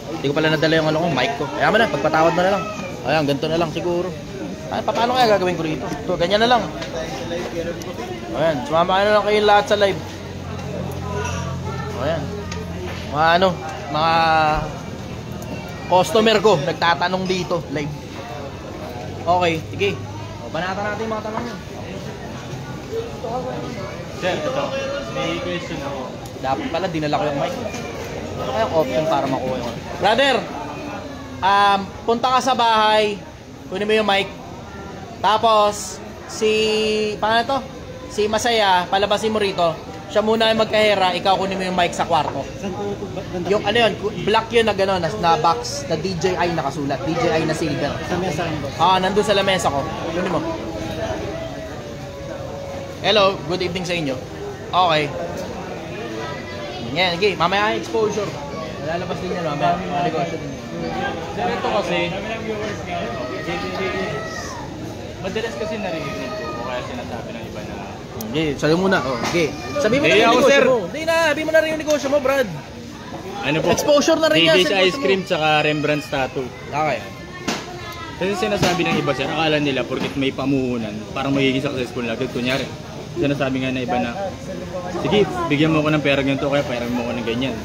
Hindi ko pala nadala yung ano ko, mic ko. Kaya mo na, pagpatawad mo na lang. Ayan, ganito na lang siguro. Ay, paano kaya gagawin ko rito? Ito, ganyan na lang. Ayan, sumama ka na lang kayo lahat sa live. Ayan. Mga ano, mga customer ko, nagtatanong dito, live. Okay, sige. O, banatan natin yung mga tanong nyo. Sir, ito. May question ako. Dapat pala, dinala ko yung mic. Ano kayang option para makuha yung... Brother, punta ka sa bahay, kunin mo yung mic. Tapos, paano to? Si Masaya, palabasin mo rito. Siya muna yung magkahera, ikaw kunin mo yung mic sa kwarto. Yung ano yun, black yun na gano'n, na box, na DJI nakasulat. DJI na silver. Sa mesa rin, boss. Nandun sa lamesa ko. Kunin mo. Hello, good evening sa inyo. Okay. Yan, okay. Mamaya exposure. Lalabas din yan, mamaya. Negosyo din yan. Sir, ito kasi, madalas kasi narinig ko, o kaya sinasabi ng iba na, okay, sabi mo na. Okay. Sabi mo na rin yung negosyo mo. Hindi na, sabi mo na rin yung negosyo mo, Brad. ano po? Exposure na rin yan. DJ's Ice Cream tsaka Rembrandt's Tattoo. Okay. Kasi sinasabi ng iba, sir, akala nila porkit may pamuhunan, parang magiging successful na agad. Kunyari, sinasabi nga na iba na, sige, bigyan mo ko ng pera ganito, kaya pera mo ko ng ganyan.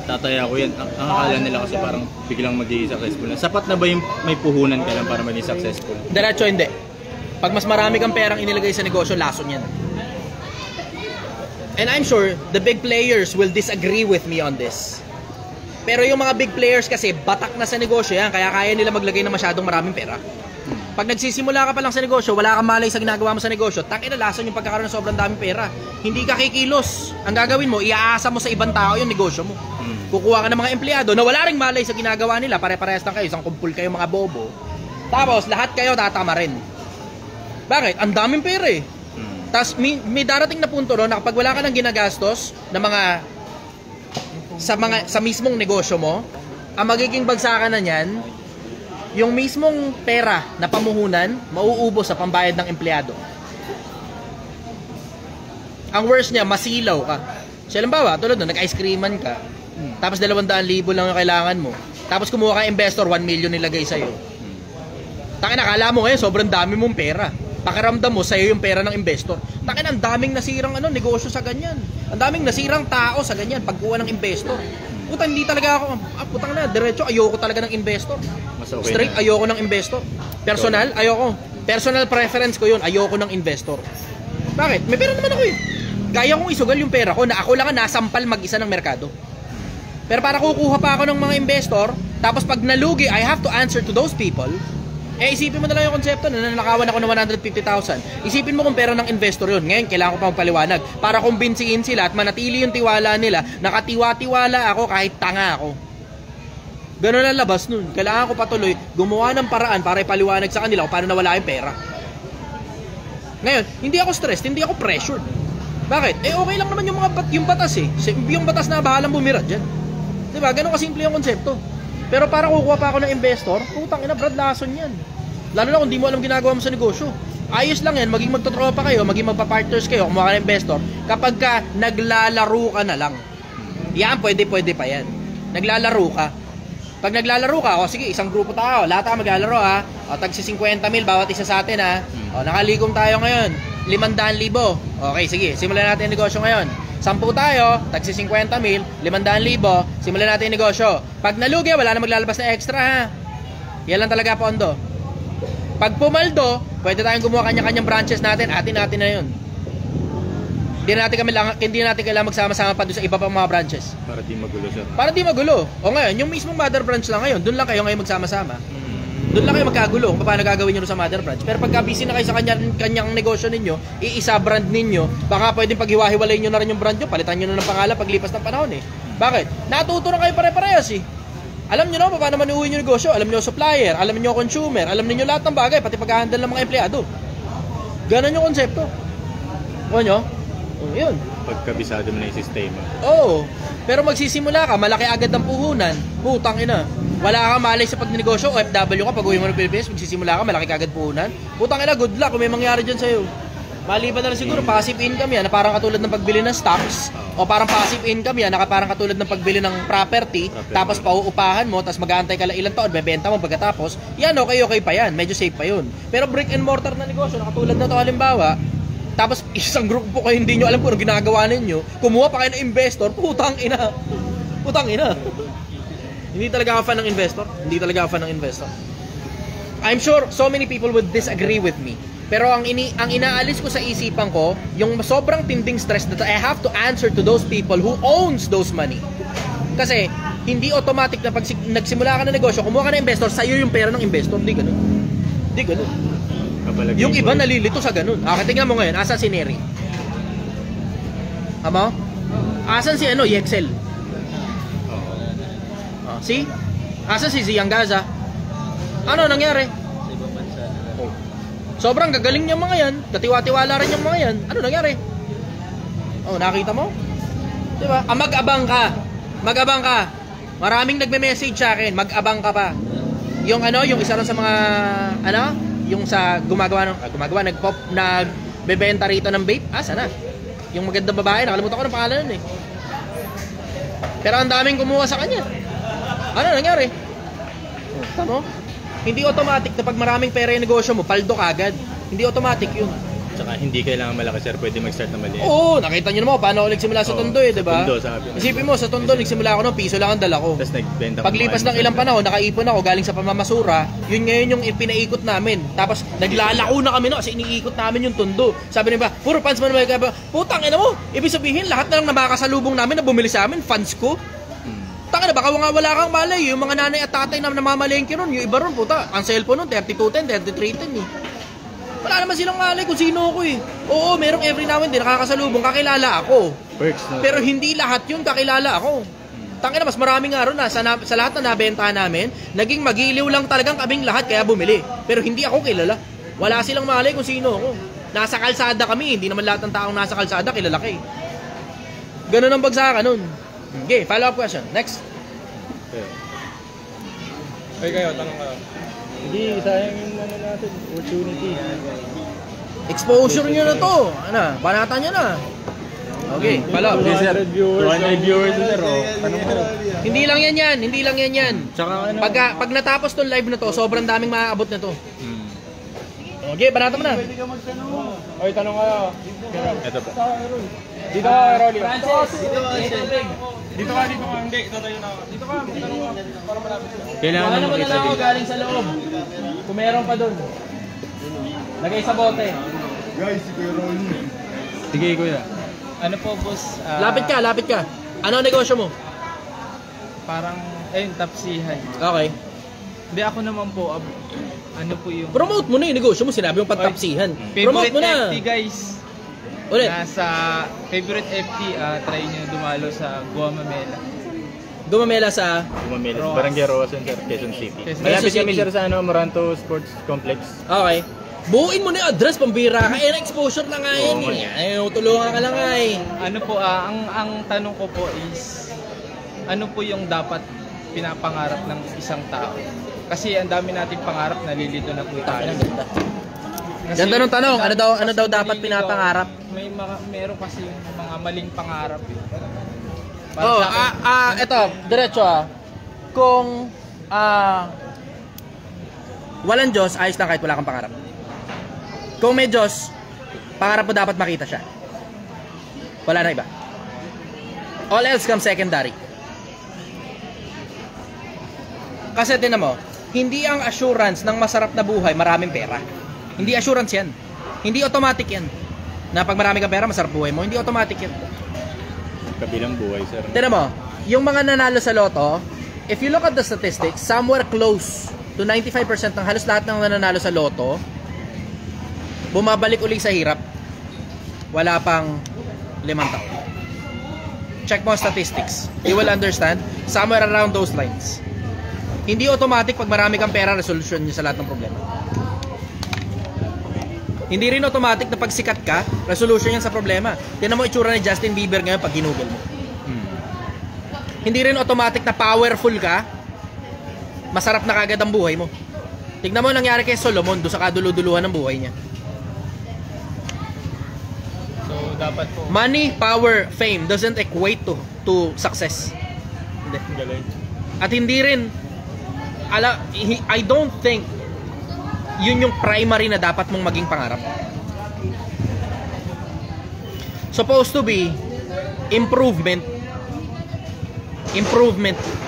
Tataya ko yan. Ang akala nila kasi parang biglang magiging successful na. Sapat na ba yung may puhunan ka lang para maging successful? Diretso hindi. Pag mas marami kang perang inilagay sa negosyo, lason yan. And I'm sure the big players will disagree with me on this. Pero yung mga big players kasi batak na sa negosyo yan, kaya kaya nila maglagay ng masyadong maraming pera. Pag nagsisimula ka pa lang sa negosyo, wala kang malay sa ginagawa mo sa negosyo, tangina lason yung pagkakaroon ng sobrang daming pera. Hindi ka kikilos. Ang gagawin mo, iaasa mo sa ibang tao yung negosyo mo. Kukuha ka ng mga empleyado na wala ring malay sa ginagawa nila, pare-parehas lang kayo, isang kumpul kayo mga bobo. Tapos lahat kayo tatama rin. Bakit? Ang daming pera eh. Tapos may darating na punto no, na kapag wala ka nang ginagastos na mga sa mismong negosyo mo, ang magiging bagsakan na niyan, yung mismong pera na pamuhunan, mauubos sa pambayad ng empleyado. Ang worst niya, masilaw ka. So, halimbawa, tulad nun, nag-ice creaman ka, tapos 200,000 lang yung kailangan mo, tapos kumuha ka investor, 1 million nilagay sa'yo. Takin, akala mo ngayon, sobrang dami mong pera. Pakiramdam mo, sa'yo yung pera ng investor. Takin, ang daming nasirang negosyo sa ganyan. Ang daming nasirang tao sa ganyan, pagkuha ng investor. Putang, hindi talaga ako, putang na, diretso, ayoko talaga ng investor. Okay straight, na. ayoko ng investor. Personal, ayoko. Personal preference ko yun, ayoko ng investor. Bakit? May pera naman ako eh. Kaya kong isugal yung pera ko na ako lang ang nasampal mag-isa ng merkado. Pero para kukuha pa ako ng mga investor, tapos pag nalugi, I have to answer to those people. Isipin mo na lang yung konsepto na nanakawan ako ng 150,000. Isipin mo kung pera ng investor yun. Ngayon, kailangan ko pa magpaliwanag para kumbinsihin sila at manatili yung tiwala nila. Nakatiwa-tiwala ako kahit tanga ako. Ganun ang labas nun. Kailangan ko patuloy gumawa ng paraan para ipaliwanag sa kanila kung paano nawala yung pera. Ngayon, hindi ako stressed, hindi ako pressured. Bakit? Okay lang naman yung batas eh. Yung batas na bahalang bumira dyan. Diba? Ganun kasimple yung konsepto. Pero para kukuha pa ako ng investor, putang ina, Brad, lason yan. Lalo na kung di mo alam ginagawa mo sa negosyo. Ayos lang yan, maging magtotropa kayo, maging magpa-partners kayo, kumuha ka ng investor, kapag ka naglalaro ka na lang. Yan, pwede pa yan. Naglalaro ka. Pag naglalaro ka, sige, isang grupo tayo, lahat tayo maglalaro ha. Tagsi 50 mil bawat isa sa atin ha. Nakaligom tayo ngayon, 500,000. Okay, sige, simulan natin yung negosyo ngayon. 10 tayo, tagsi 50 mil, 500,000, simulan natin yung negosyo. Pag nalugi, wala na maglalabas na extra ha. Yan lang talaga pondo. Pag pumaldo, pwede tayong gumawa kanya-kanyang branches natin, atin na yun. Hindi natin kailangan magsama-sama pa doon sa iba pang mga branches. Para di magulo, sir. Para di magulo. O ngayon, yung mismong mother branch lang ngayon, doon lang kayo ngayon magsama-sama. Doon lang kayo magkagulo kung paano gagawin nyo sa mother branch. Pero pagka busy na kayo sa kanyang negosyo ninyo, iisa brand ninyo, baka pwedeng paghiwa-hiwalay nyo na rin yung brand nyo, palitan nyo na ng pangalan paglipas ng panahon eh. Bakit? Natuto na kayo pare-parehas eh. Alam nyo na paano manuuwi nyo negosyo, alam nyo supplier, alam nyo consumer, alam niyo lahat ng bagay, pati pag-handle ng mga empleyado. Ganon yung konsepto. O nyo? Yun. Pagkabisado mo na yung sistema. Oo. Pero magsisimula ka, malaki agad ang puhunan. Putang ina. Wala kang malay sa pagnegosyo, OFW ka, pag uwi mo ng Pilipinas, magsisimula ka, malaki agad puhunan. Putang ina, good luck kung may mangyari dyan sa'yo. Maliban na lang siguro, passive income yan, na parang katulad ng pagbili ng stocks, o parang passive income yan, na parang katulad ng pagbili ng property, tapos pauupahan mo, tapos mag-aantay ka lang ilang taon, bebenta mo pagkatapos, yan, okay pa yan, medyo safe pa yun. Pero brick and mortar na negosyo, na katulad na to halimbawa, tapos isang grupo kayo, hindi nyo alam kung ano ginagawa ninyo, kumuha pa kayo ng investor, putang ina. Hindi talaga ako fan ng investor. I'm sure so many people would disagree with me. Pero ang inaalis ko sa isipan ko, yung sobrang tinding stress that I have to answer to those people who owns those money. Kasi hindi automatic na pag nagsimula ka ng negosyo, kumuha ka ng investor, sa'yo yung pera ng investor. Hindi ganun. Yung iba nalilito sa ganun. Tingnan mo ngayon, asan si Neri? Amo? Asan si Yexel? See? Asan si Ziang Gaza? Ano nangyari? Sobrang gagaling yung mga yan. Katiwa-tiwala rin yung mga yan. Ano nangyari? Nakita mo? Diba? Mag-abang ka. Maraming nagme-message sa akin. Mag-abang ka pa. Yung isa rin sa mga, yung sa nagbebenta rito ng vape. Sana? Yung magandang babae. Nakalimutan ko ng pangalan nun eh. Pero ang daming kumuha sa kanya. Ano nangyari? Tama? Hindi automatic na pag maraming pera yung negosyo mo, paldo kagad. Hindi automatic yun. Tsaka hindi kailangan malaki, sir. Pwede mag-start na maliit. Oo, nakita nyo naman paano ako nagsimula sa Tondo eh, diba? Tondo, sabi. Isipin mo, sa Tondo, nagsimula ako ng piso lang ang dala ko. Tapos nagbenta. Paglipas ng ilang panahon, nakaipon ako galing sa pamamasura. Yun ngayon yung pinaikot namin. Tapos naglalako na kami kasi iniikot namin yung Tondo. Sabi nila, puro fans man may kaba. Putang ina mo, ibig sabihin lahat na lang na makakasalubong namin na bumili sa amin, fans ko. Taka na, baka wala kang malay. Yung mga nanay at tatay na namamalengke ron, yung iba ron, puta, ang cellphone nun, 3210, 3310 eh. Wala naman silang malay kung sino ako eh. Oo, merong every now and then nakakasalubong, kakilala ako. Perks, no? Pero hindi lahat yun kakilala ako. Tangina, mas marami nga ron na sa lahat na nabenta namin, naging magiliw lang talagang kaming lahat kaya bumili. Pero hindi ako kilala. Wala silang malay kung sino ako. Nasa kalsada kami, hindi naman lahat ng taong nasa kalsada kilala ka eh. Ganun ang bagsakan nun. Okay, follow-up question. Next. Okay kayo, tanong kayo. Hindi, sayang yung natin, opportunity. Exposure nyo na to. Banatan nyo na. Okay, follow-up. Okay, sir. 200 viewers, sir. Tanong ko. Hindi lang yan. Tsaka Pag natapos tong live na to, sobrang daming maaabot na to. Okay, banatan mo na. Okay, tanong kayo. Ito po. Dito ka, Rolly. Dito ka. Hindi, tatayo na ako. Dito ka, magtanong ka. Para malapit sila. Kailangan Ano mo na makita lang ako dito. galing sa loob. Kung meron pa dun. Lagay sa bote. Guys, si Kuya Rolly. Sige, kuya. Ano po, boss? Lapit ka. Ano ang negosyo mo? Parang, tapsihan. Okay. Hindi ako naman po, ano po yung... Promote mo na yung negosyo mo. Sinabi mo pagtapsihan. Promote Favorite mo na. FT, guys. Ulit. Nasa favorite FT, try nyo dumalo sa Guamamela. Gumamela sa... Gumamela. Roas. Barangay Roasan, sir. Quezon City. Quezon Malapit City. kami, sir, sa Moranto Sports Complex. Okay. Buuin mo na yung address, pambira ka. Na-exposure na nga yan eh. Tulungan ka lang nga eh. Ano po, ang tanong ko po is, ano po yung dapat pinapangarap ng isang tao? Kasi ang dami nating pangarap, nalilito na po tayo. Kasi Ganda ng tanong, ano daw dapat pinapangarap? Meron kasi yung mga maling pangarap eh. Oh, eto, diretso Kung walang Diyos, ayos lang kahit wala kang pangarap. Kung may Diyos, pangarap mo dapat makita siya. Wala na iba. All else comes secondary. Kasi tinan mo, hindi ang assurance ng masarap na buhay maraming pera. Hindi assurance yan. Hindi automatic yan. Na pag marami kang pera, masarap buhay mo. Hindi automatic yan. Kabilang buhay, sir. Tignan mo, yung mga nanalo sa loto, if you look at the statistics, somewhere close to 95% ng halos lahat ng nananalo sa loto, bumabalik uli sa hirap. Wala pang 5 taon. Check mo statistics. You will understand, somewhere around those lines. Hindi automatic pag marami kang pera, resolution niya sa lahat ng problema. Hindi rin automatic na pag sikat ka, resolution yan sa problema. Tingnan mo itsura ni Justin Bieber ngayon pag ginugol mo. Hindi rin automatic na powerful ka, masarap na kagad ang buhay mo. Tingnan mo nangyari kay Solomon doon sa kaduluduluhan ng buhay niya. dapat po. Money, power, fame doesn't equate to success. Hindi. Galing. At hindi rin, I don't think yun yung primary na dapat mong maging pangarap. Supposed to be improvement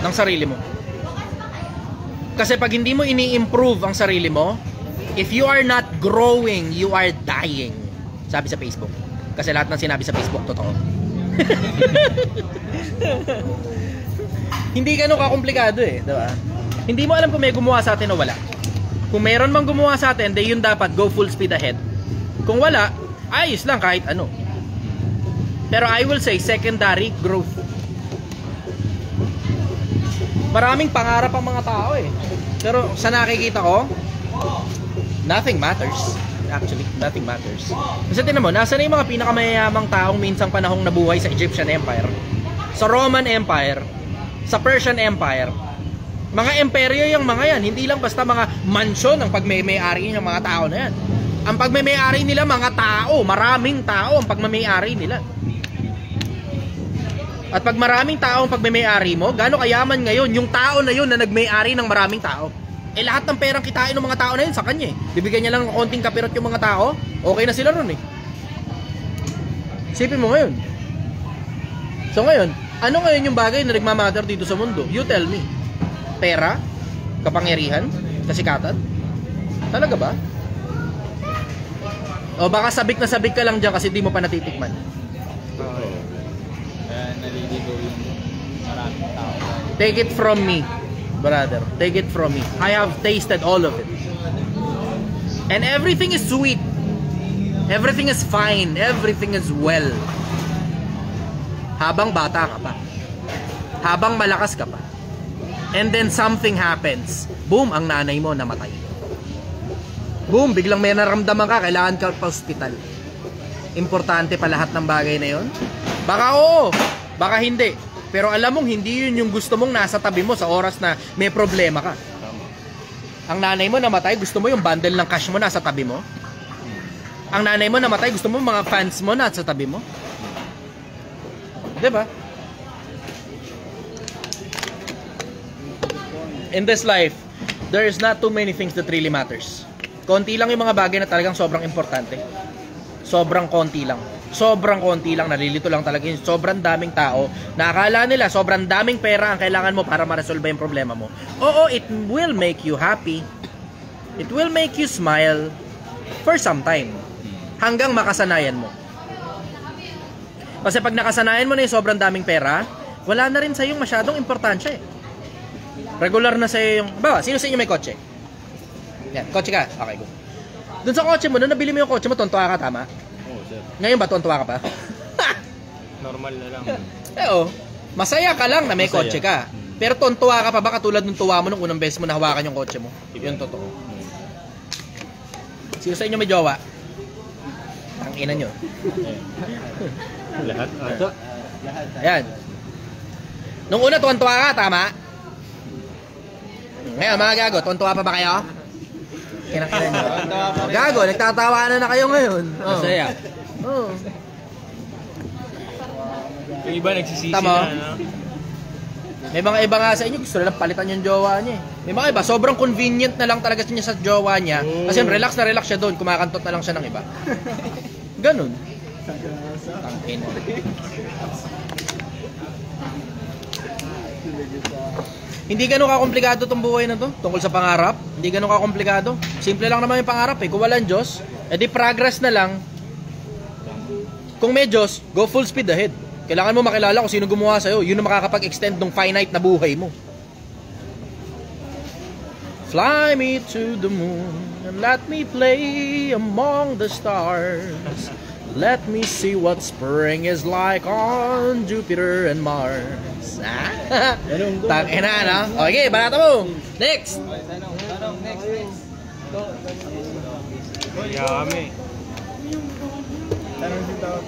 ng sarili mo. Kasi pag hindi mo ini-improve ang sarili mo, if you are not growing, you are dying. Sabi sa Facebook. Kasi lahat ng sinabi sa Facebook, totoo. Hindi ganun kakomplikado eh, diba? Hindi mo alam kung may gumawa sa atin o wala. Kung meron mang gumawa sa atin, yun dapat go full speed ahead. Kung wala, ayos lang kahit ano. Pero I will say, secondary growth. Maraming pangarap ang mga tao eh. Pero sa nakikita ko, nothing matters. Actually, nothing matters. Kasi tinan mo, nasa na yung mga pinakamayayamang taong minsang panahong nabuhay sa Egyptian Empire, sa Roman Empire, sa Persian Empire. Mga imperyo yung mga yan. Hindi lang basta mga mansyon ang pagmamay-ari ng mga tao na yan. Ang pagmamay-ari nila, mga tao, maraming tao ang pagmamay-ari nila. At pag maraming tao ang pagmamay-ari mo, gaano kayaman ngayon yung tao na yun na nagmay-ari ng maraming tao? Eh lahat ng perang kitain ng mga tao na yun sa kanya eh. Bibigyan niya lang ng konting kapirot yung mga tao, okay na sila ron eh. Isipin mo ngayon. So ngayon, ano ngayon yung bagay na nagmamatter dito sa mundo? You tell me. Pera? Kapangyarihan? Kasikatan? Talaga ba? O baka sabik na sabik ka lang dyan kasi di mo pa natitikman. Kaya naliligo yung maraming tao. Take it from me, brother. Take it from me. I have tasted all of it. And everything is sweet. Everything is fine. Everything is well. Habang bata ka pa. Habang malakas ka pa. And then something happens. Boom, ang nanay mo namatay. Boom, biglang may naramdaman ka, kailangan ka pa hospital. Importante pa lahat ng bagay na yon? Baka oo, baka hindi. Pero alam mong hindi yun yung gusto mong nasa tabi mo sa oras na may problema ka. Ang nanay mo namatay, gusto mo yung bundle ng cash mo nasa tabi mo? Ang nanay mo namatay, gusto mo mga fans mo nasa tabi mo? Diba? In this life, there is not too many things that really matters. Konti lang yung mga bagay na talagang sobrang importante. Sobrang konti lang. Sobrang konti lang, nalilito lang talaga yung sobrang daming tao na akala nila sobrang daming pera ang kailangan mo para ma-resolve yung problema mo. Oo, it will make you happy. It will make you smile for some time. Hanggang makasanayan mo. Kasi pag nakasanayan mo na yung sobrang daming pera, wala na rin sa'yo masyadong importansya eh. Regular na sa'yo yung... Bawa, sino sa inyo may kotse? Yan, kotse ka? Okay, go. Dun sa kotse mo, nung nabili mo yung kotse mo, tontuwa ka, tama? Oo, sir. Ngayon ba, tontuwa ka pa? Normal na lang. Oo. Masaya ka lang na may Masaya. kotse ka. Pero tontuwa ka pa ba katulad nung tuwa mo nung unang beses mo nahawakan yung kotse mo? Yun totoo. Sino sa inyo may jowa? Ang ina nyo. Lahat ata. Ayan. Nung una, tuwan-tuwa ka, tama? Ngayon, mga gago, tuwan-tuwa pa ba kayo? Kinakina nyo. Gago, nagtatawanan na kayo ngayon. Masaya. Oo. Yung iba nagsisisi Tama. na, no? May mga iba nga sa inyo, gusto nilang palitan yung jowa niya eh. May mga iba, sobrang convenient na lang talaga niya sa jowa niya. Kasi relax na relax siya doon, kumakantot na lang siya ng iba. Ganun. Tangin. Hindi ganun kakomplikado tong buhay na to, tungkol sa pangarap. Hindi ganun kakomplikado. Simple lang naman yung pangarap eh. Kung walang Diyos, edi progress na lang. Kung may Diyos, go full speed ahead. Kailangan mo makilala kung sino gumawa sa'yo. Yun ang makakapag-extend ng finite na buhay mo. Fly me to the moon and let me play among the stars. Let me see what spring is like on Jupiter and Mars. Tangina, no? Okay, banata mo. Next. Tanong, next. Yami.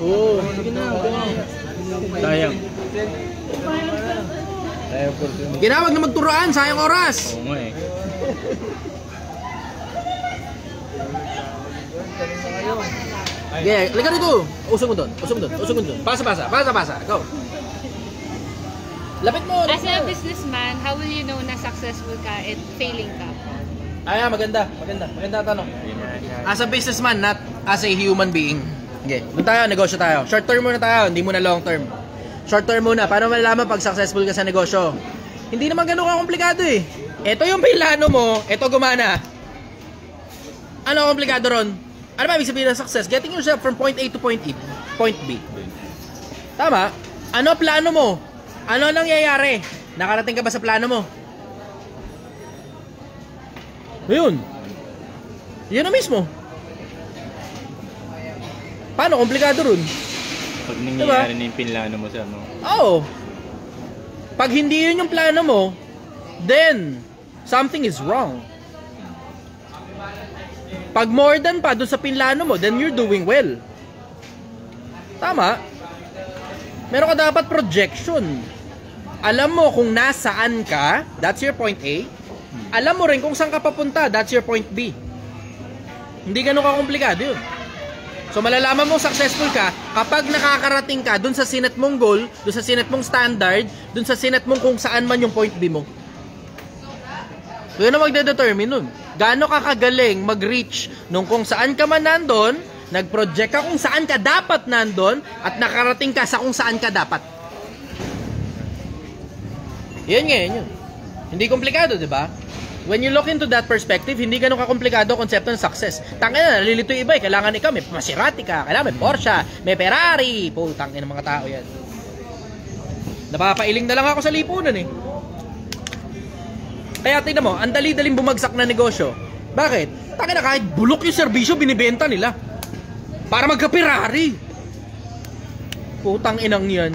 Oh, sige na. Sayang. Ginawag na magturoan, sayang oras. Oo nga eh. Okay, likan dito. Usog mo doon. Pasa. Go. Lapit mo. As a businessman, how will you know na successful ka at failing ka? Maganda tanong. As a businessman, not as a human being. Okay, doon tayo, negosyo tayo. Short term muna tayo, hindi muna long term. Short term muna, paano malalaman pag successful ka sa negosyo? Hindi naman ganun ka-komplikado eh. Ito yung plano mo, ito gumana. Ano komplikado ron? Ano ba ibig sabihin ng success? Getting yourself from point A to point B. Tama? Ano plano mo? Ano nangyayari? Nakarating ka ba sa plano mo? Ayun. Yun na mismo. Paano? Komplikado ron. Pag nangyayari na yung pinlano mo sa ano. Oo. Pag hindi yun yung plano mo, then something is wrong. Pag more than pa doon sa pinlano mo, then you're doing well. Tama? Meron ka dapat projection. Alam mo kung nasaan ka, that's your point A. Alam mo rin kung saan ka papunta, that's your point B. Hindi ganun ka-komplikado yun. So malalaman mo successful ka kapag nakakarating ka dun sa sinet mong goal, dun sa sinet mong standard, dun sa sinet mong kung saan man yung point B mo. So yun ang magdedetermine nun. Gaano ka kagaling mag-reach nung kung saan ka man nandun, nag-project ka kung saan ka dapat nandun, at nakarating ka sa kung saan ka dapat. Yan yun. Hindi komplikado, di ba? When you look into that perspective, hindi ganun ka-komplikado ang konsepto ng success. Tangin na, nalilito yung iba eh. Kailangan ikaw, may Maserati ka, kailangan may Porsche, may Ferrari. Putang ina ng mga tao yan. Napapailing na lang ako sa lipunan eh. Kaya tingnan mo, ang dali-daling bumagsak na negosyo. Bakit? Tangin na, kahit bulok yung serbisyo, binibenta nila. Para magka-Ferrari. Putang inang yan.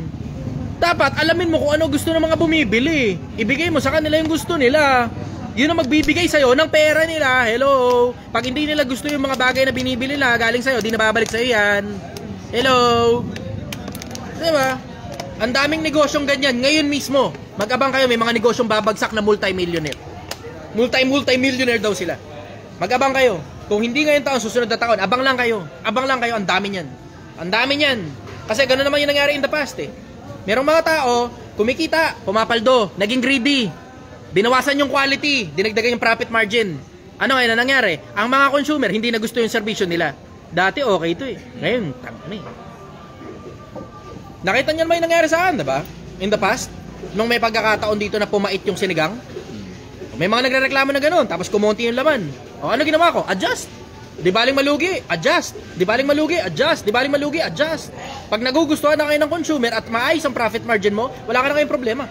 Dapat alamin mo kung ano gusto ng mga bumibili. Ibigay mo sa kanila yung gusto nila. Yun ang magbibigay sa'yo ng pera nila. Hello? Pag hindi nila gusto yung mga bagay na binibili nila, galing sa'yo, di na babalik sa'yo yan. Hello? Diba? Ang daming negosyong ganyan. Ngayon mismo, mag-abang kayo, may mga negosyong babagsak na multi-millionaire. Multi-millionaire daw sila. Mag-abang kayo. Kung hindi ngayon taon, susunod na taon, abang lang kayo. Abang lang kayo, ang dami niyan. Ang dami niyan. Kasi gano'n naman yung nangyari in the past eh. Merong mga tao, kumikita, pumapaldo, naging greedy. Binawasan yung quality, dinagdagan yung profit margin. Ano ngayon na nangyari? Ang mga consumer, hindi na gusto yung serbisyo nila. Dati okay ito eh. Ngayon, tama eh. Nakita niyo naman yung nangyari saan, diba? In the past, nung may pagkakataon dito na pumait yung sinigang, may mga nagrereklamo na gano'n, tapos kumonti yung laman. O ano ginawa ko? Adjust. Di baling malugi, adjust. Di baling malugi, adjust. Di baling malugi, adjust. Pag nagugustuhan na kayo ng consumer at maayos ang profit margin mo, wala ka na kayong problema.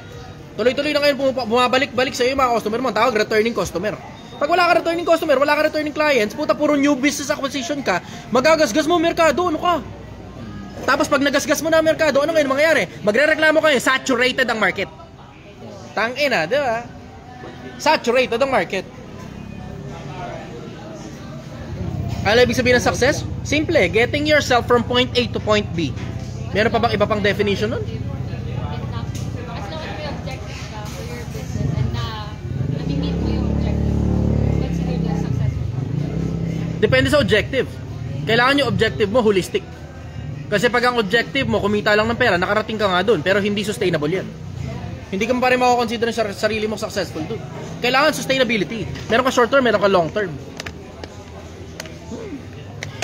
Tuloy-tuloy na kayo bumabalik-balik sa iyo yung mga customer mo. Tawag returning customer. Pag wala ka returning customer, wala ka returning clients, puta puro new business acquisition ka, magagasgas mo merkado, ano ka? Tapos pag nagasgas mo na ang merkado, ano ngayon mangyayari? Magrereklamo kayo, saturated ang market. Tangina, di ba? Saturated ang market. Ano ibig sabihin ng success? Simple, getting yourself from point A to point B. Meron pa bang iba pang definition nun? As long as may objective ka for your business and na-meet mo yung objective, consider that successful. Depende sa objective. Kailangan yung objective mo holistic. Kasi pag ang objective mo, kumita lang ng pera, nakarating ka nga doon, pero hindi sustainable yan. Hindi ka pa rin makakonsider sa sarili mo successful doon. Kailangan sustainability. Meron ka short term, meron ka long term.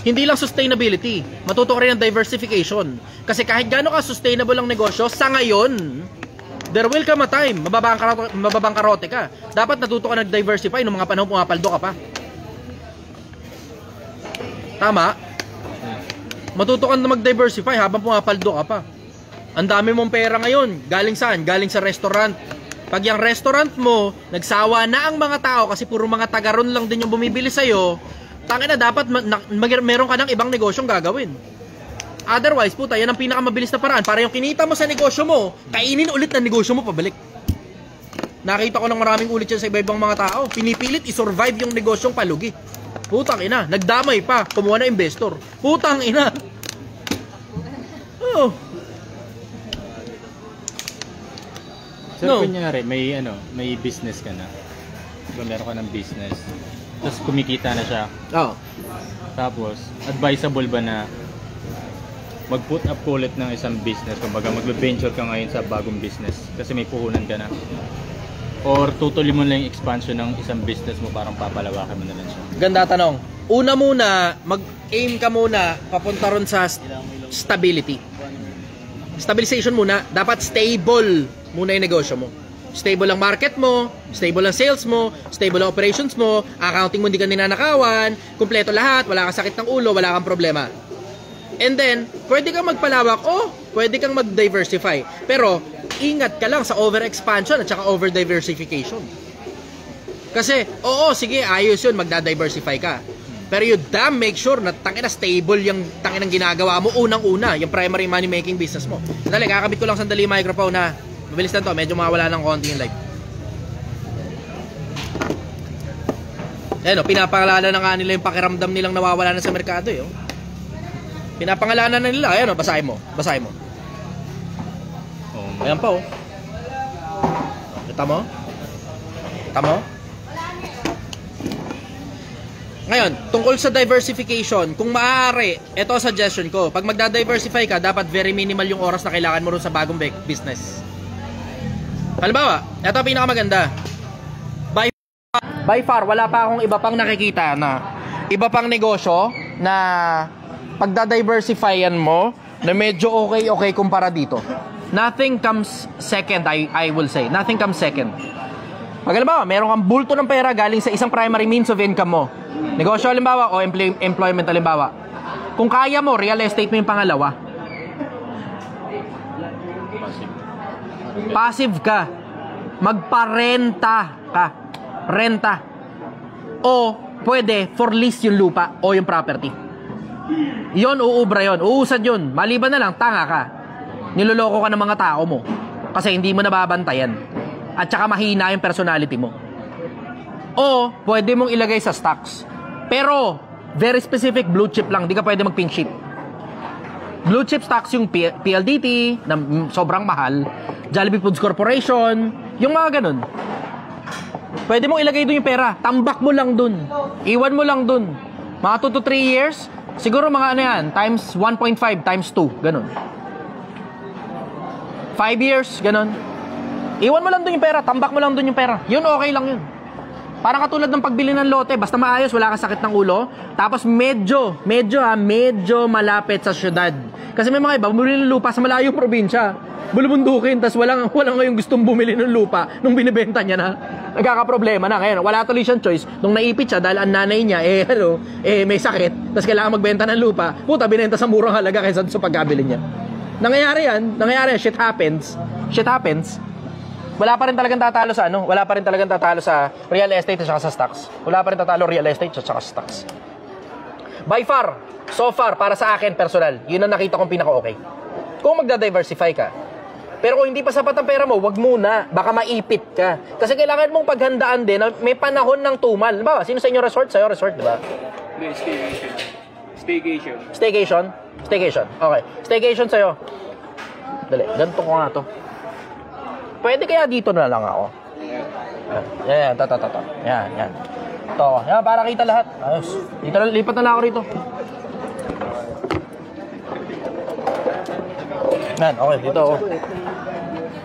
Hindi lang sustainability, matuto ka rin ng diversification. Kasi kahit gaano ka sustainable ang negosyo, sa ngayon, there will come a time, mababang karote ka. Dapat natuto ka nag-diversify nung mga panahon pumapaldo ka pa. Tama? Matuto ka na mag-diversify habang pumapaldo ka pa. Ang dami mong pera ngayon, galing saan? Galing sa restaurant. Pag yung restaurant mo, nagsawa na ang mga tao kasi puro mga taga-ron lang din yung bumibili sa'yo, tangina dapat meron ka ng ibang negosyong gagawin. Otherwise, puta, yan ang pinakamabilis na paraan. Para yung kinita mo sa negosyo mo, kainin ulit ng negosyo mo pabalik. Nakita ko ng maraming ulit yan sa iba-ibang mga tao. Pinipilit i-survive yung negosyong palugi. Putang ina, nagdamay pa, kumuha na investor. Putang ina. Oh. So, No. kunyari, may business ka na. Diba, meron ka ng business. Tapos kumikita na siya. Oh. Tapos, advisable ba na mag-put up ko ulit ng isang business, kumbaga magbe-venture ka ngayon sa bagong business kasi may puhunan ka na, or tutuloy mo lang yung expansion ng isang business mo, parang papalawakan mo na lang siya? Ganda tanong. Una muna, mag-aim ka muna papunta ron sa stability. Stabilization muna. Dapat stable muna yung negosyo mo. Stable ang market mo, stable ang sales mo, stable ang operations mo, accounting mo hindi ka ninanakawan, kumpleto lahat, wala kang sakit ng ulo, wala kang problema. And then, pwede kang magpalawak o pwede kang mag-diversify. Pero, ingat ka lang sa over-expansion at saka over-diversification. Kasi, oo, sige, ayos yun, magda-diversify ka. Pero you damn make sure na tangina stable yung tanginang ginagawa mo unang-una, yung primary money-making business mo. Sandali, kakabit ko lang sandali yung microphone na. Mabilis na to, medyo mawala ng konti yung live. Ayan o, pinapangalanan na nga nila yung pakiramdam nilang nawawala na sa merkado eh. Pinapangalanan na nila. Ayan o, basahin mo. Basahin mo. Ayan pa o. Kita mo? Kita mo? Ngayon, tungkol sa diversification, kung maaari, ito ang suggestion ko. Pag magda-diversify ka, dapat very minimal yung oras na kailangan mo rin sa bagong business. Halimbawa, ito ang pinakamaganda. By far, wala pa akong iba pang nakikita na iba pang negosyo na pagda-diversifyan mo na medyo okay kumpara dito. Nothing comes second, I will say. Nothing comes second. Pag halimbawa, meron kang bulto ng pera galing sa isang primary means of income mo. Negosyo halimbawa o employment halimbawa. Kung kaya mo, real estate mo yung pangalawa. Passive ka. Magparenta ka. Renta. O pwede for lease yung lupa o yung property. Yon, uubra yon, uusad yon. Maliban na lang, tanga ka. Niloloko ka ng mga tao mo kasi hindi mo nababantayan. At saka mahina yung personality mo. O pwede mong ilagay sa stocks. Pero very specific, blue chip lang. Di ka pwede mag pink sheet. Blue chip stocks yung PLDT na sobrang mahal, Jollibee Foods Corporation, yung mga ganun. Pwede mong ilagay doon yung pera. Tambak mo lang doon. Iwan mo lang doon. Mga 2 to 3 years, siguro mga ano yan, times 1.5, times 2, ganun. 5 years, ganun. Iwan mo lang doon yung pera, tambak mo lang doon yung pera. Yun, okay lang yun. Parang katulad ng pagbili ng lote, basta maayos, wala kang sakit ng ulo, tapos medyo malapit sa syudad. Kasi may mga iba, bumili ng lupa sa malayong probinsya. Bulubundukin, tapos walang ngayong gustong bumili ng lupa nung binibenta niya na. Nagkakaproblema na ngayon. Wala tuloy siyang choice. Nung naipit siya dahil ang nanay niya may sakit, tapos kailangan magbenta ng lupa, puta, binenta sa murang halaga kaysa sa pagkabili niya. Nangyayari yan, shit happens. Wala pa rin talagang tatalo sa wala pa rin talagang tatalo sa real estate at saka sa stocks. Wala pa rin tatalo real estate at saka stocks. By far, so far, para sa akin personal, yun ang nakita kong pinaka-okay. Kung magda-diversify ka, pero kung hindi pa sapat ang pera mo, wag muna. Baka maipit ka. Kasi kailangan mong paghandaan din na may panahon ng tumal. Diba? Sino sa inyo resort? Sa'yo resort, diba? Staycation? Okay. Staycation sa'yo. Dali, ganito ko nga to. Pwede kaya dito na lang ako? Yan. Yan. Ito. Yan, para kita lahat. Ayos. Lipat na lang ako rito. Yan, okay. Dito ako.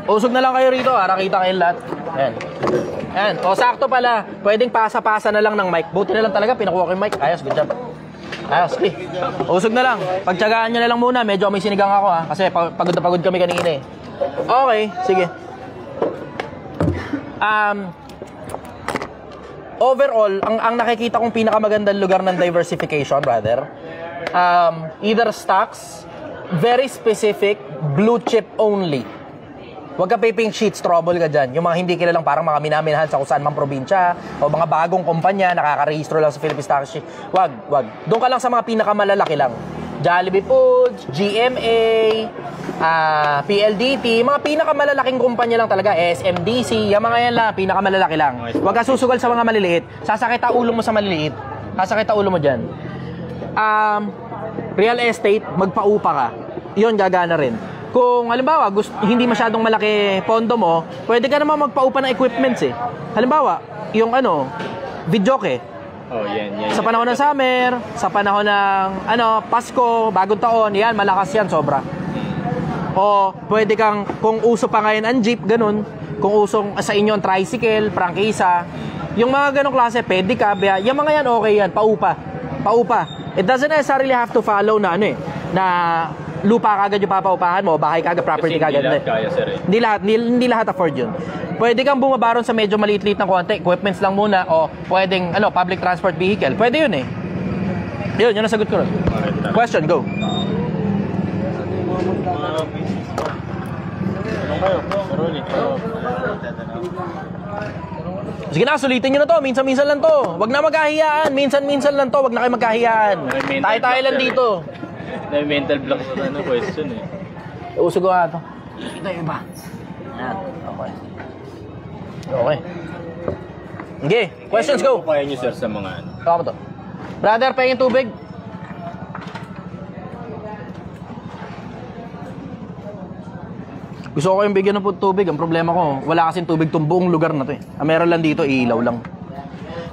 Usog na lang kayo rito, para kita kayo lahat. Yan. O, sakto pala. Pwedeng pasa-pasa na lang ng mic. Buti na lang talaga, pinakuha ko yung mic. Ayos, good job. Ayos, okay. Usog na lang. Pagtsagaan nyo na lang muna. Medyo may sinigang ako ha. Kasi pagod na pagod kami kanina eh. Okay, sige. Overall, ang nakikita kong pinakamagandang lugar ng diversification, brother, either stocks, very specific, blue chip only. Huwag ka piping sheets, trouble ka dyan. Yung mga hindi kilalang parang mga minaminahan sa kung saan mang probinsya o mga bagong kumpanya, nakaka-rehistro lang sa Philippine Stock Exchange. Wag. Doon ka lang sa mga pinakamalalaki lang. Jollibee Foods, GMA, PLDT, mga pinakamalalaking kumpanya lang talaga. SMDC, yung mga yan lang, pinakamalalaki lang. Huwag ka susugal sa mga maliliit. Sasakit ang ulo mo sa maliliit. Sasakit ang ulo mo dyan. Real estate, magpaupa ka. Yun, gagana rin. Kung halimbawa, hindi masyadong malaki pondo mo, pwede ka naman magpaupa ng equipments eh. Halimbawa, yung videoke. Oh, yan. Sa panahon ng summer, sa panahon ng Pasko, bagong taon, yan, malakas yan, sobra. O pwede kang, kung uso pa ngayon ang jeep, ganun, kung usong sa inyo ang tricycle, prangkisa, yung mga ganong klase, pedicab, yung mga yan, okay yan, paupa. It doesn't necessarily have to follow na na lupa kagad yung papaupahan mo, bahay kagad, property Kasi kagad. hindi lahat kaya, sir. Hindi lahat afford yun. Pwede kang bumabaron sa medyo maliit-liit ng konti, equipments lang muna, o pwedeng, public transport vehicle. Pwede yun eh. Yun ang sagot ko ron. Question, go. Sige na, sulitin nyo na to. Minsan-minsan lang to. Wag na magkahiyaan. Minsan-minsan lang to. Wag na kayo magkahiyaan. Tayo lang dito. May mental block sa question eh. Uso ko nga ito. Ito yung iba. Yan. Okay. Okay. Questions, go. Kaya nyo, sir, sa mga ano. Ako to. Brother, pahingin tubig. Gusto ko kayong bigyan ng tubig. Ang problema ko, wala kasing tubig tong buong lugar na to eh. Ang meron lang dito, ilaw lang.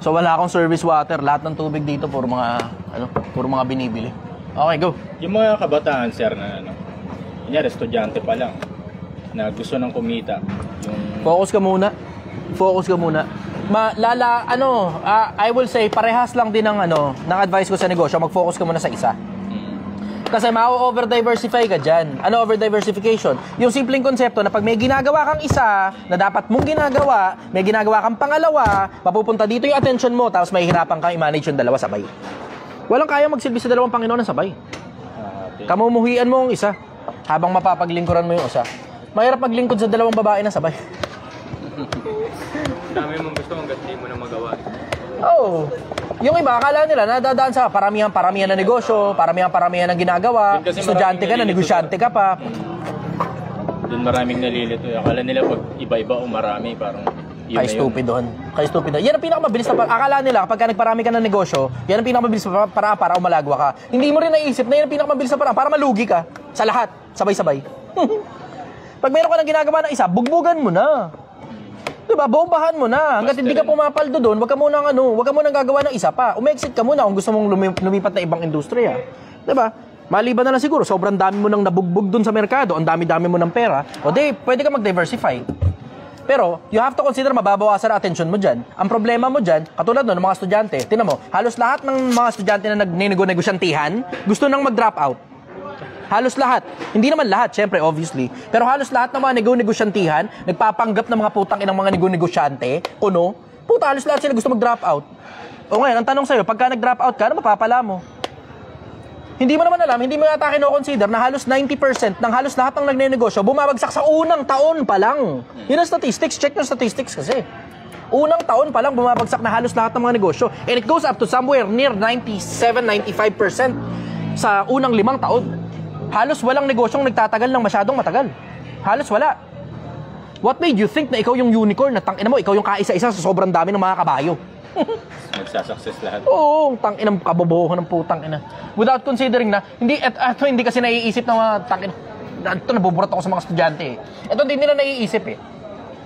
So wala akong service water. Lahat ng tubig dito, puro mga binibili. Okay, go. Yung mga kabataan, sir, na kunyari, estudyante pa lang, na gusto ng kumita. Focus ka muna. I will say, parehas lang din ng advice ko sa negosyo. Mag-focus ka muna sa isa. Kasi ma-over-diversify ka dyan. Ano over-diversification? Yung simpleng konsepto na pag may ginagawa kang isa na dapat mong ginagawa, may ginagawa kang pangalawa, mapupunta dito yung attention mo, tapos mahihirapan kang i-manage yung dalawa sabay. Walang kaya magsilbi sa dalawang Panginoon na sabay. Kamumuhian mo ang isa, habang mapapaglingkuran mo yung isa. Mahirap maglingkod sa dalawang babae na sabay. Dami mong gusto hanggat di mo na magawa. Oo. Yung iba, akala nila nadadaan sa paramihan na negosyo, paramihan ng ginagawa, estudyante ka na, negosyante ka pa. Doon maraming nalilito. Akala nila pag iba-iba o marami, parang yun Kay stupid doon. Yan ang pinakamabilis na akala nila kapag nagparami ka ng negosyo, yan ang pinakamabilis na para umalagwa ka. Hindi mo rin naisip na yan ang pinakamabilis na para malugi ka sa lahat, sabay-sabay. Pag meron ka ng ginagawa ng isa, bugbugan mo na. Diba? Bombahan mo na. Hanggat hindi ka pumapaldo doon, wag ka munang gagawa ng isa pa. Umexit ka muna kung gusto mong lumipat na ibang industriya. Diba? Maliban na lang siguro, sobrang dami mo nang nabugbog doon sa merkado, ang dami-dami mo ng pera, pwede ka mag-diversify. Pero, you have to consider mababawasan ang attention mo dyan. Ang problema mo dyan, katulad nun, ng mga estudyante, tinan mo, halos lahat ng mga estudyante na nagnegosyantihan, gusto nang mag-drop out. Halos lahat. Hindi naman lahat, syempre, obviously. Pero halos lahat ng mga negosyantihan, nagpapanggap ng mga putang inang mga negosyante, puta, halos lahat sila gusto mag-drop out. O ngayon, ang tanong sa'yo, pagka nag-drop out ka, ano mapapala mo? Hindi mo naman alam, hindi mo yata kino-consider na halos 90% ng halos lahat ng nagnenegosyo bumabagsak sa unang taon pa lang. Yun ang statistics. Check yung statistics kasi. Unang taon pa lang bumabagsak na halos lahat ng mga negosyo. And it goes up to somewhere near 97-95% sa unang 5 taon. Halos walang negosyong nagtatagal ng masyadong matagal. Halos wala. What made you think na ikaw yung unicorn na tangina mo, ikaw yung kaisa-isa sa sobrang dami ng mga kabayo? Magsasucces lahat. Oo, tangina, kabobohan ng putang ina. Without considering na, hindi kasi naiisip ng mga tangina. Ito, nabuburat ako sa mga estudyante eh. Ito, hindi nila naiisip eh.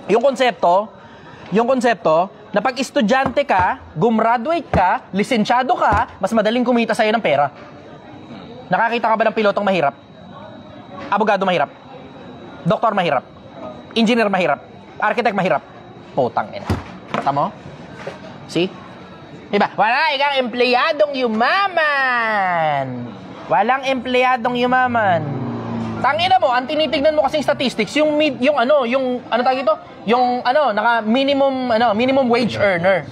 Yung konsepto, na pag estudyante ka, gumraduate ka, lisensyado ka, mas madaling kumita sa'yo ng pera. Nakakita ka ba ng pilotong mahirap? Abogado mahirap? Doktor mahirap? Engineer mahirap? Architect mahirap? Putang ina. Tama mo? See? Diba? Wala ikang empleyadong yumaman. Walang empleyadong yumaman. Tangina mo, ang tinitignan mo kasing statistics, yung minimum wage earner.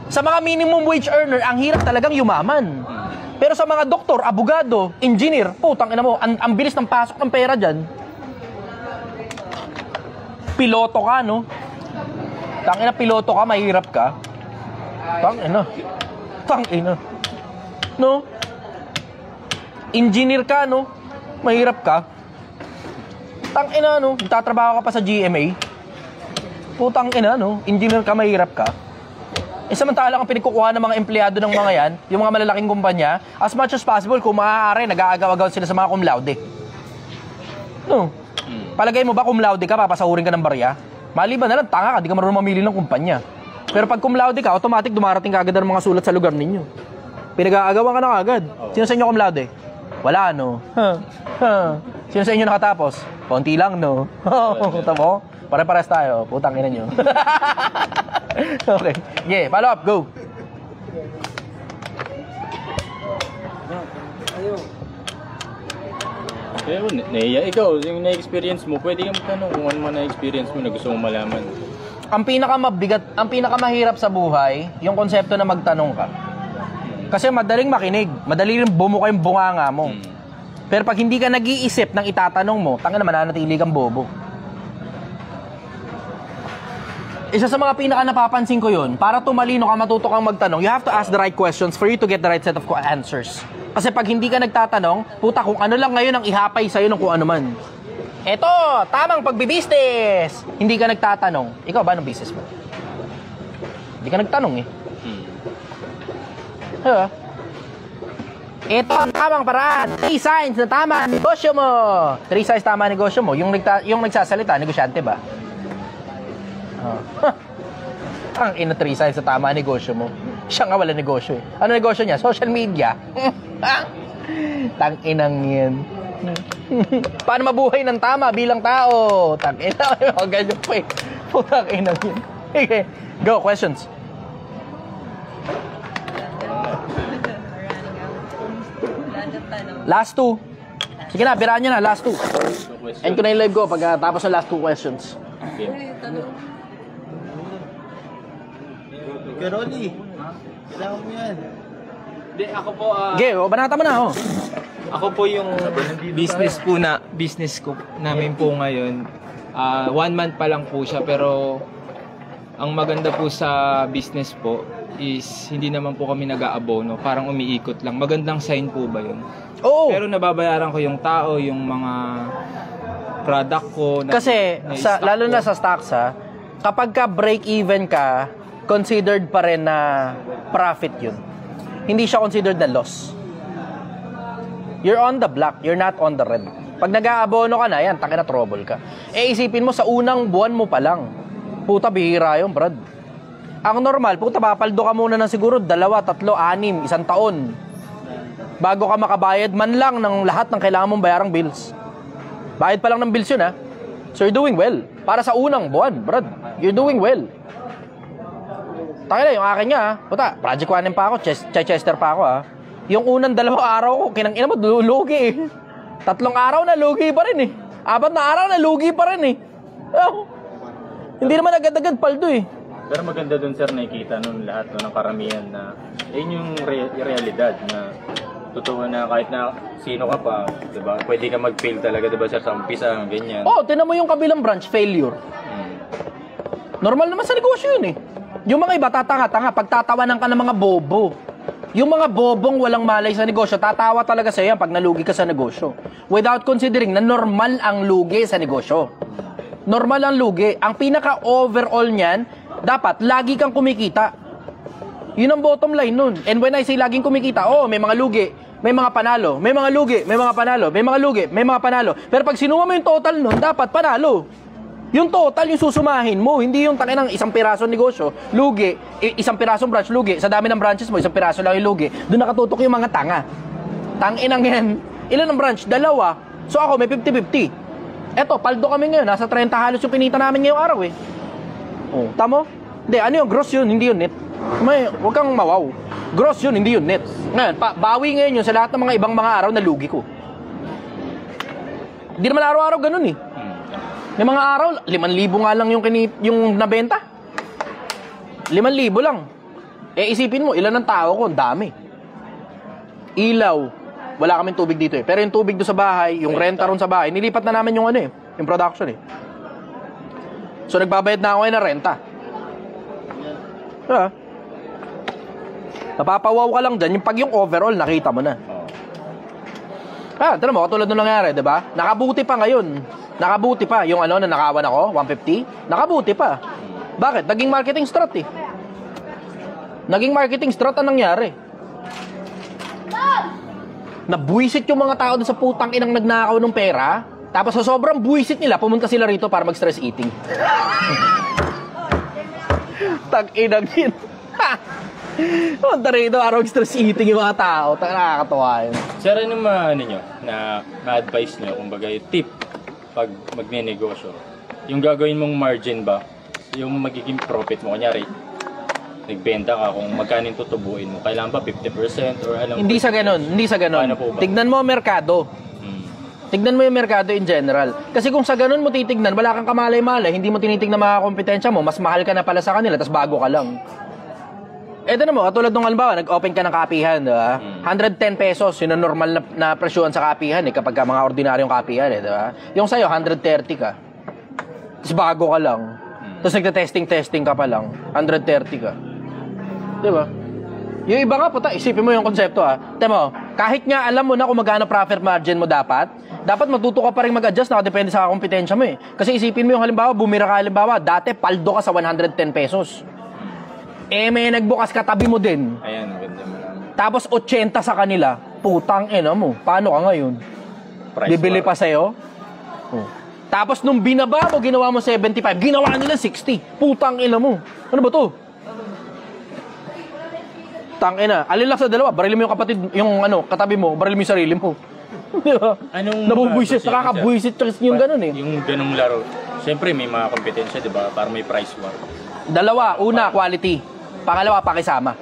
Sa mga minimum wage earner, ang hirap talagang yumaman. Pero sa mga doktor, abogado, engineer, putang ina mo, ang bilis ng pasok ng pera dyan. Piloto ka, no? Tangina, piloto ka, mahirap ka. Tangina. No? Engineer ka, no? Mahirap ka. Tangina, no? Nagtatrabaho ka pa sa GMA. Putang ina, no? Engineer ka, mahirap ka. Samantalang ang pinagkukuha ng mga empleyado ng mga yan, yung mga malalaking kumpanya, as much as possible, kung maaari, nag-aagaw-agaw sila sa mga cum laude. No? Palagay mo ba cum laude ka, papasahurin ka ng barya? Maliban na lang, tanga ka, di ka marunong mamili ng kumpanya. Pero pag cum laude ka, automatic dumarating ka agad ang mga sulat sa lugar ninyo. Pinag-aagawan ka na agad. Sino sa inyo cum laude? Wala, no? Sino sa inyo nakatapos? Konti lang, no? Puta mo? Pare-pares tayo. Putang ina nyo. Okay. Yeah, follow up. Go. Pero Nea, ikaw, yung na-experience mo, pwede kang magtanong kung ano man na-experience mo na gusto mong malaman. Ang pinakamabigat, ang pinakamahirap sa buhay, yung konsepto na magtanong ka. Kasi madaling makinig, madali rin bumuka yung bunganga mo. Pero pag hindi ka nag-iisip ng itatanong mo, tanga naman nanatili kang bobo. Isa sa mga pinaka napapansin ko yun, para tumalino ka, matuto kang magtanong, you have to ask the right questions for you to get the right set of answers. Kasi pag hindi ka nagtatanong, puta, kung ano lang ngayon ang ihapay sa'yo ng kung ano man. Eto, tamang pagbibisnes! Hindi ka nagtatanong. Ikaw ba, anong business mo? Hindi ka nagtanong eh. Diba? Ito ang tamang paraan. 3 signs na tama ang negosyo mo. 3 signs tama ang negosyo mo. Yung nagsasalita, negosyante ba? Ang ina 3 signs na tama ang negosyo mo. Siya nga wala negosyo eh. Ano negosyo niya? Social media. Tang-inang yan. Paano mabuhay ng tama bilang tao? Tang-inang. Ganyan po eh. Putang-inang yan. Okay. Go, questions. Last 2. Sige na, biraan nyo na. Last 2. End ko na yung live ko pagkatapos ng last 2 questions. Okay. Rolly, kailangan mo yan. Hindi, ako po, Okay, banata mo na, oh. ako po yung business ko namin po ngayon. 1 month pa lang po siya, pero ang maganda po sa business po is hindi naman po kami nag-aabono, parang umiikot lang. Magandang sign po ba yun? Oo. Pero nababayaran ko yung tao, yung mga product ko. Kasi, lalo na sa stocks, ha, kapag ka break-even ka, considered pa rin na profit yun. Hindi siya considered na loss. You're on the black, you're not on the red. Pag nag-aabono ka na, yan, takin na trouble ka. Eh, isipin mo, sa unang buwan mo pa lang, puta, bihira yun, brad. Ang normal, puta, papaldo ka muna ng siguro 2, 3, 6, 1 taon. Bago ka makabayad man lang ng lahat ng kailangan mong bayarang bills. Bayad pa lang ng bills yun, ha? So, you're doing well. Para sa unang buwan, brad, you're doing well. Takin na, yung akin nga, ha? Puta, Project 1 pa ako, Chester pa ako, ha? Yung unang 2 araw ko, kinang-ina mo, lugi eh. 3 araw na lugi pa rin eh. 4 na araw na lugi pa rin eh. Oh. Hindi naman agad-agad paldo eh. Pero maganda dun, sir, nakikita nun lahat ng karamihan na yun yung realidad na totoo na kahit na sino ka pa, diba? Pwede ka mag-fail talaga, diba, sir, sa umpisa, ganyan. Oh, tinan mo yung kabilang branch, failure. Normal naman sa negosyo yun eh. Yung mga iba, tatanga-tanga, pagtatawanan ka ng mga bobo. Yung mga bobong walang malay sa negosyo, tatawa talaga sa'yo yan pag nalugi ka sa negosyo. Without considering na normal ang lugi sa negosyo. Normal ang lugi. Ang pinaka-overall niyan, dapat lagi kang kumikita. Yun ang bottom line nun. And when I say laging kumikita, oh, may mga lugi, may mga panalo, may mga lugi, may mga panalo, may mga lugi, may mga panalo. Pero pag sinuma mo yung total nun, dapat panalo. Yung total, yung susumahin mo, hindi yung takin ng 1 pirasong negosyo, lugi, 1 pirasong branch, lugi. Sa dami ng branches mo, 1 piraso lang yung lugi. Doon nakatutok yung mga tanga. Tanginang yan. Ilan ang branch? 2. So ako, may 50-50. Eto, paldo kami ngayon. Nasa 30 halos yung kinita namin ngayong araw eh. Oh, tamo? Hindi, ano yung gross yun, hindi yun net. Huwag kang mawaw. Gross yun, hindi yun net. Ngayon, bawi ngayon yun sa lahat ng mga ibang mga araw na lugi ko. Hindi naman araw-araw ganun eh. May mga araw, 5,000 nga lang yung nabenta. 5,000 lang. Eh, isipin mo, ilan ang tao ko? Ang dami. Ilaw. Wala kaming tubig dito eh. Pero yung tubig doon sa bahay, yung renta ron sa bahay, nilipat na namin yung ano eh, yung production eh. So, nagbabayad na ako ngayon ng renta. Diba? Napapawaw ka lang dyan, pag yung overall, nakita mo na. Tala mo, katulad nung nangyari, diba? Nakabuti pa ngayon. Nakabuti pa. Yung ano, na nakawan ako, 150, nakabuti pa. Bakit? Naging marketing strat eh. Naging marketing strat ang nangyari. Nabuisit yung mga tao doon sa putang inang nagnakaw ng pera. Tapos sa sobrang buisit nila, pumunta sila rito para mag-stress eating. Tag-inang yun. Punta rito, araw stress eating yung mga tao. Nakakatawa yun. Sir, ano ano nyo, na ma-advise nyo, kumbaga yung tip pag magne-negosyo? Yung gagawin mong margin ba? Yung magiging profit mo, kunyari, nagbenta ka kung magkano yung tutubuin mo. Kailangan ba 50% or alam Hindi sa ganun, hindi sa ganun. Paano po ba? Tignan mo ang merkado. Tignan mo yung merkado in general. Kasi kung sa ganun mo titignan, wala kang kamalay-malay, hindi mo tinitignan mga kompetensya mo, mas mahal ka na pala sa kanila, tapos bago ka lang. Eto na mo, katulad nung halimbawa, nag-open ka ng kapihan, di ba? 110 pesos, yun ang normal na presyuhan sa kapihan, kapag ka mga ordinaryong kapihan, di ba? Yung sa'yo, 130 ka. Tapos bago ka lang. Tapos nagta-testing ka pa lang, 130 ka. Di ba? Yung iba nga, puta, isipin mo yung konsepto, Temo, kahit nga alam mo na kung magkano profit margin mo dapat matuto ka pa rin mag-adjust, nakadepende sa kompetensya mo Kasi isipin mo yung halimbawa, bumira ka halimbawa, dati paldo ka sa 110 pesos. May nagbukas katabi mo din. Ayan, ganda mo lang. Tapos 80 sa kanila, putang ina mo, paano ka ngayon? Price Bibili war. pa sa'yo? Tapos nung binaba mo, ginawa mo 75, ginawa nila 60. Putang ina mo. Ano ba to? Tangina, alin lang sa dalawa, barilin mo yung kapatid, yung katabi mo, barilin mo yung sarili mo. Di ba? Anong Nabubwisit, nakakabwisit yung ganun Yung ganung laro, siyempre may mga kompetensya, di ba? Para may price war. Dalawa, una, quality. Pangalawa, pakisama.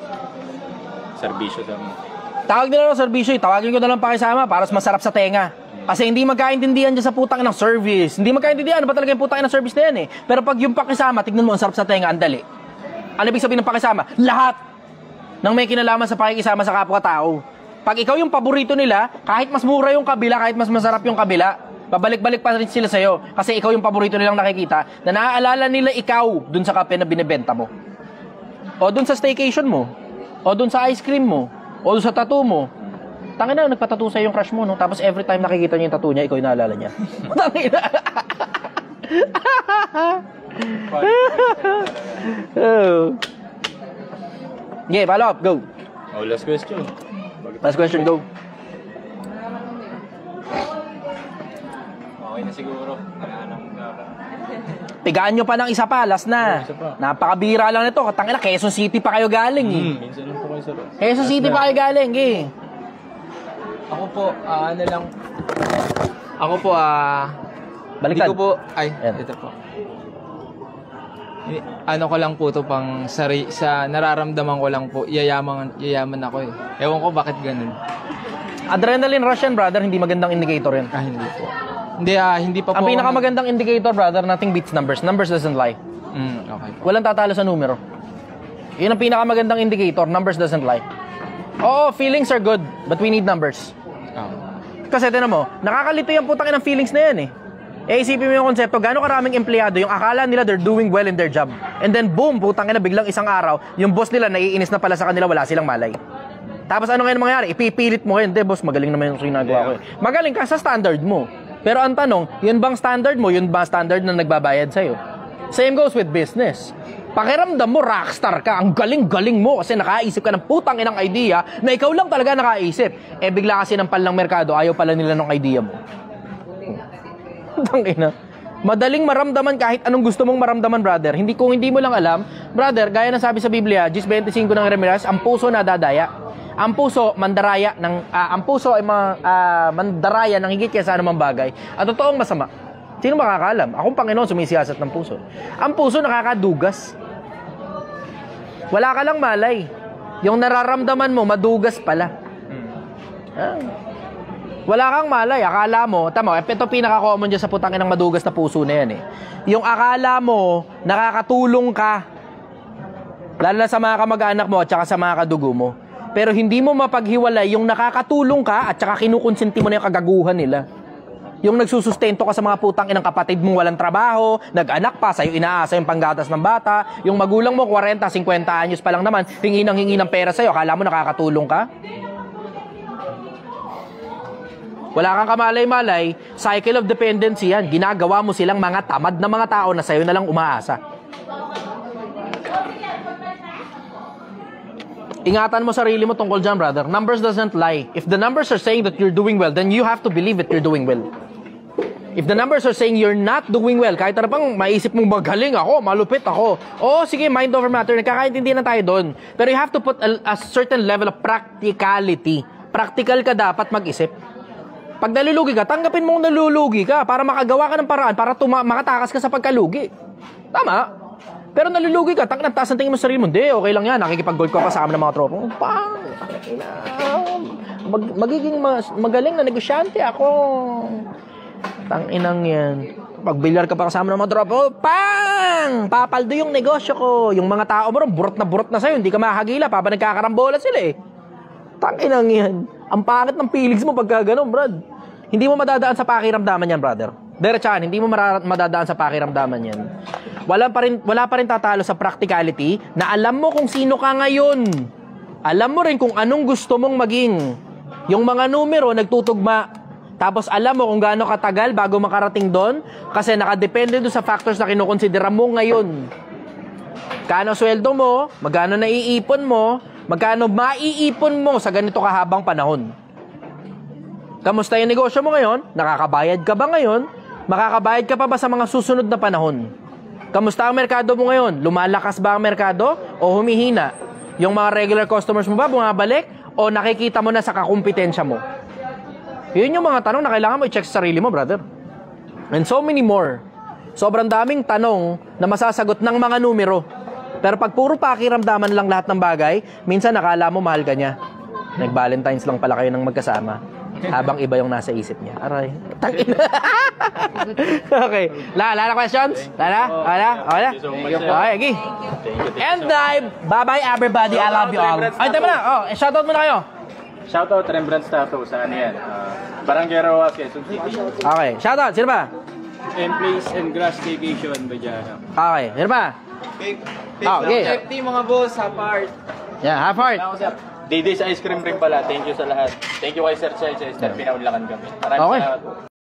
Serbisyo sa Tawag nila ng serbisyo, tawagin ko na lang pakisama para mas masarap sa tenga. Kasi hindi magkaintindihan dyan sa putang ng service. Hindi magkaintindihan, ano ba talaga yung putang ng service na yan Pero pag yung pakisama, tignan mo, ang sarap sa tenga, ang dali. Ano ibig sabihin ng pakisama? Lahat ng may kinalaman sa pakikisama sa kapwa-tao. Pag ikaw yung paborito nila, kahit mas mura yung kabila, kahit mas masarap yung kabila, babalik-balik pa rin sila sa'yo. Kasi ikaw yung paborito nilang nakikita na naaalala nila ikaw dun sa kape na binibenta mo. O dun sa staycation mo. O dun sa ice cream mo. O dun sa tattoo mo. Tangin na, nagpatattoo sa'yo yung crush mo, no? Tapos every time nakikita niya yung tattoo niya, ikaw yung naalala niya. Tangin na. Okay, follow up, go. Oh, last question. Last question, go. Okay na siguro. Pigaan nyo pa ng isa pa, last na. Isa pa. Napakabira lang nito. Tangina, Quezon City pa kayo galing Minsan lang po kayo sa Quezon City pa kayo galing Ako po, ano lang. Ako po, Baliktad. Hindi ko po, Ayan. ito po. Ano ko lang po to pang sa nararamdaman ko lang po, yayaman ako Ewan ko bakit ganun. Adrenaline rush yan, brother. Hindi magandang indicator yan. Hindi po. Hindi pa po. Ang pinakamagandang indicator, brother, nothing beats numbers. Numbers doesn't lie. Okay po. Walang tatalo sa numero. Yun ang pinakamagandang indicator. Numbers doesn't lie. Oo, feelings are good, but we need numbers. Kasi tinan mo, nakakalito yung putang ng feelings na yan isipin mo yung konsepto, gano'ng karaming empleyado yung akala nila they're doing well in their job. And then boom, putang ina, biglang isang araw, yung boss nila naiinis na pala sa kanila, wala silang malay. Tapos ano ngayon mangyayari? Ipipilit mo hindi boss, magaling naman yung ginagawa ko Magaling ka sa standard mo. Pero ang tanong, yun bang standard mo? Yun ba standard na nagbabayad sa'yo? Same goes with business. Pakiramdam mo, rockstar ka. Ang galing-galing mo kasi nakaisip ka ng putang inang idea na ikaw lang talaga nakaisip. Bigla kasi ng palang merkado, ayaw pala nila ng idea mo. Putang ina. Madaling maramdaman kahit anong gusto mong maramdaman, brother. Kung hindi mo lang alam, brother, gaya ng sabi sa Biblia, Gis 25 ng Ramirez, ang puso nadadaya. Ang puso, mandaraya ang puso ay mandaraya ng higit kaya sa anumang bagay. At totoong masama. Sino makakaalam? Akong Panginoon sumisiyasat ng puso. Ang puso nakakadugas. Wala ka lang malay. Yung nararamdaman mo, madugas pala. Wala kang malay. Akala mo, ito pinaka-common dyan sa putangin ng madugas na puso na yan Yung akala mo, nakakatulong ka. Lalo na sa mga kamag-anak mo at saka sa mga kadugo mo. Pero hindi mo mapaghiwalay yung nakakatulong ka at saka kinukonsinti mo na yung kagaguhan nila. Yung nagsusustento ka sa mga putang inang kapatid mong walang trabaho, nag-anak pa, sa'yo inaasa yung panggatas ng bata, yung magulang mo 40, 50 anyos pa lang naman, hingi ng pera sa'yo, akala mo nakakatulong ka? Wala kang kamalay-malay, cycle of dependency yan. Ginagawa mo silang mga tamad na mga tao na sa'yo na lang umaasa. Ingatan mo sarili mo tungkol dyan, brother. Numbers doesn't lie. If the numbers are saying that you're doing well, then you have to believe that you're doing well. If the numbers are saying you're not doing well, kahit ano pang maisip mong magaling ako, malupit ako, sige, mind over matter, nagkakaintindihan na tayo doon. Pero you have to put a certain level of practicality. Practical ka dapat mag-isip. Pag nalulugi ka, tanggapin mong nalulugi ka para makagawa ka ng paraan para makatakas ka sa pagkalugi. Tama. Pero nalulugi ka, taas ang tingin mo sa sarili mo, hindi, okay lang yan, nakikipag-gold ka kasama ng mga tropa mo. Magiging magaling na negosyante ako. Tanginang yan. Pag bilyar ka pa kasama ng mga tropa, papaldo yung negosyo ko. Yung mga tao mo ron, burot na sa'yo, hindi ka makakagila, papa nagkakarambola sila eh. Tanginang yan. Ang pangit ng feelings mo pagka ganun, brad. Hindi mo madadaan sa pakiramdaman yan, brother. Diretsahan, hindi mo madadaan sa pakiramdaman yan. Wala pa rin tatalo sa practicality na alam mo kung sino ka ngayon. Alam mo rin kung anong gusto mong maging. Yung mga numero nagtutugma. Tapos alam mo kung gaano katagal bago makarating doon kasi nakadepende doon sa factors na kinukonsidera mo ngayon. Kano sweldo mo, magkano naiipon mo, magkano maiipon mo sa ganito kahabang panahon. Kamusta yung negosyo mo ngayon? Nakakabayad ka ba ngayon? Makakabayad ka pa ba sa mga susunod na panahon? Kamusta ang merkado mo ngayon? Lumalakas ba ang merkado o humihina? Yung mga regular customers mo ba bumabalik o nakikita mo na sa kakumpetensya mo? Yun yung mga tanong na kailangan mo i-check sa sarili mo, brother. And so many more. Sobrang daming tanong na masasagot ng mga numero. Pero pag puro pakiramdaman lang lahat ng bagay, minsan nakala mo mahal ka niya. Nag-Valentine's lang pala kayo ng magkasama. Habang iba yung nasa isip niya. Aray. Okay. Lala questions? Lala? Okay. Okay, Gi. And bye-bye everybody. I love you all. Ay, tama na. Shoutout muna kayo. Shoutout Rembrandt Tattoo. Saan yan? Barangay Rojas, Quezon City. Okay. Shoutout. Sino ba? And Place and Grass Vacation, Bajana. Okay. Sino ba? Okay. FT mga boss, apart. Yeah, half heart. Day's Ice Cream rin pala. Thank you sa lahat. Thank you kay Sir Chelsea. Pinaunlakan kami. Maraming Okay. salamat po.